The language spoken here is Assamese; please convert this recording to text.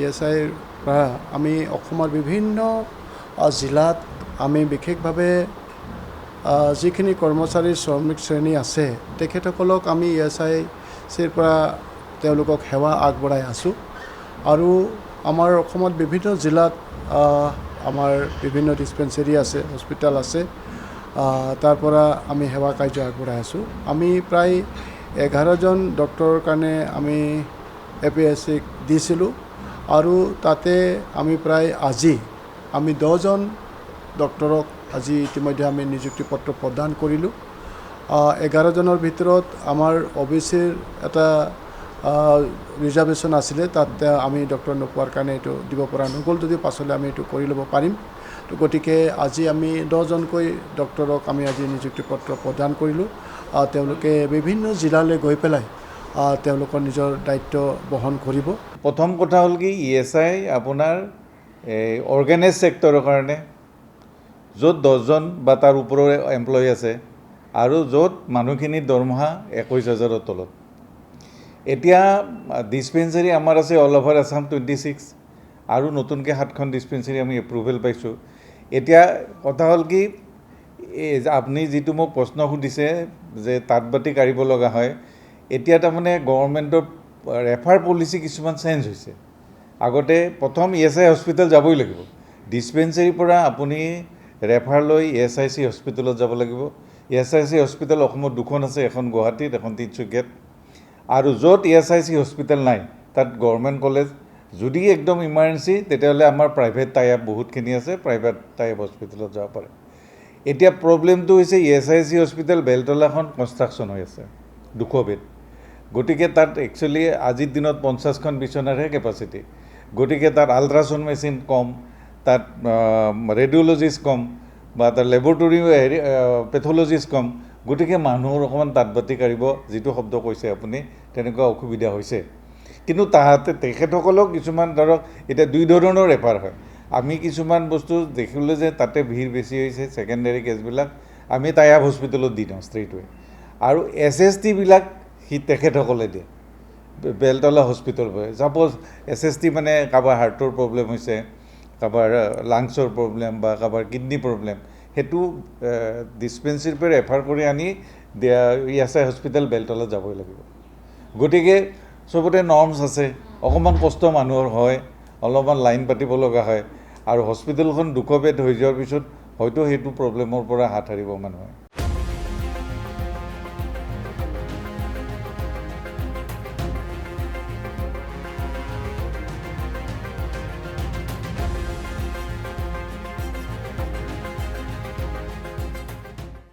ESIৰ পৰা আমি অসমৰ বিভিন্ন জিলাত আমি বিশেষভাৱে যিখিনি কৰ্মচাৰী শ্ৰমিক শ্ৰেণী আছে তেখেতসকলক আমি ESIৰ পৰা তেওঁলোকক সেৱা আগবঢ়াই আছোঁ আৰু আমাৰ অসমত বিভিন্ন জিলাত আমাৰ বিভিন্ন ডিছপেঞ্চেৰী আছে, হস্পিটেল আছে, তাৰ পৰা আমি সেৱা কাৰ্য আগবঢ়াই আছোঁ। আমি প্ৰায় 11জন ডক্টৰৰ কাৰণে আমি APSCক দিছিলোঁ আৰু তাতে আমি প্ৰায় আজি আমি 10জন ডক্টৰক আজি ইতিমধ্যে আমি নিযুক্তি পত্ৰ প্ৰদান কৰিলোঁ। 11জনৰ ভিতৰত আমাৰ OBCৰ এটা ৰিজাৰ্ভেশ্যন আছিলে, তাত আমি ডক্টৰ নোপোৱাৰ কাৰণে এইটো দিব পৰা নগ'ল, যদিও পাছলৈ আমি এইটো কৰি ল'ব পাৰিম। তো গতিকে আজি আমি 10জনকৈ ডক্টৰক আমি আজি নিযুক্তি পত্ৰ প্ৰদান কৰিলোঁ। তেওঁলোকে বিভিন্ন জিলালৈ গৈ পেলাই তেওঁলোকৰ নিজৰ দায়িত্ব বহন কৰিব। প্ৰথম কথা হ'ল কি ESI আপোনাৰ অৰ্গেনাইজ ছেক্টৰৰ কাৰণে, য'ত 10জন বা তাৰ ওপৰৰ এমপ্লয়ী আছে আৰু য'ত মানুহখিনিৰ দৰমহা 21,000ৰ তলত। এতিয়া ডিছপেঞ্চেৰী আমাৰ আছে অল অভাৰ আছাম 26 আৰু নতুনকৈ 7খন ডিছপেঞ্চেৰী আমি এপ্ৰুভেল পাইছোঁ। এতিয়া কথা হ'ল কি আপুনি যিটো মোক প্ৰশ্ন সুধিছে যে তাঁতবাতি কাঢ়িব লগা হয়, এতিয়া তাৰমানে গভৰ্ণমেণ্টৰ ৰেফাৰ পলিচি কিছুমান চেঞ্জ হৈছে। আগতে প্ৰথম ESI হস্পিটেল যাবই লাগিব, ডিছপেঞ্চেৰীৰ পৰা আপুনি ৰেফাৰ লৈ ESIC হস্পিটেলত যাব লাগিব। ESIC হস্পিটেল অসমত 2খন আছে, এখন গুৱাহাটীত, এখন তিনিচুকীয়াত। আৰু য'ত ESIC হস্পিটেল নাই তাত গভৰ্ণমেণ্ট কলেজ, যদি একদম ইমাৰ্জেঞ্চি তেতিয়াহ'লে আমাৰ প্ৰাইভেট টাই আপ বহুতখিনি আছে, প্ৰাইভেট টাই আপ হস্পিটেলত যাব পাৰে। এতিয়া প্ৰব্লেমটো হৈছে ESIC হস্পিটেল বেলতলাখন কনষ্ট্ৰাকশ্যন হৈ আছে, 200 বেড। গতিকে তাত একচুৱেলি আজিৰ দিনত 50খন বিচনাৰহে কেপাচিটি। গতিকে তাত আল্ট্ৰাচাউণ্ড মেচিন কম, তাত ৰেডিঅ'লজিষ্ট কম, বা তাত লেবৰেটৰী পেথলজিষ্ট কম। গতিকে মানুহৰ অকণমান তাঁতবাতি কাঢ়িব, যিটো শব্দ কৈছে আপুনি, তেনেকুৱা অসুবিধা হৈছে। কিন্তু তেখেতসকলক কিছুমান ধৰক এতিয়া 2 ধৰণৰ ৰেফাৰ হয়। আমি কিছুমান বস্তু দেখিলোঁ যে তাতে ভিৰ বেছি হৈছে, ছেকেণ্ডেৰী কেছবিলাক আমি টাই আপ হস্পিটেলত দি দিওঁ ষ্ট্ৰেইটৱে। আৰু SSTবিলাক তেখেতসকলে দিয়ে বেলতলা হস্পিটেল হয়। ছাপ'জ SST মানে কাৰোবাৰ হাৰ্টৰ প্ৰব্লেম হৈছে, কাৰোবাৰ লাংছৰ প্ৰব্লেম বা কাৰোবাৰ কিডনী প্ৰব্লেম, সেইটো ডিছপেঞ্চেৰীৰ পৰা ৰেফাৰ কৰি আনি ESI হস্পিটেল বেলতলাত যাবই লাগিব। গতিকে চবতে নৰ্মছ আছে, অকণমান কষ্ট মানুহৰ হয়, অলপমান লাইন পাতিব লগা হয়। আৰু হস্পিটেলখন 200 বেড হৈ যোৱাৰ পিছত হয়তো সেইটো প্ৰব্লেমৰ পৰা হাত সাৰিব মানুহে।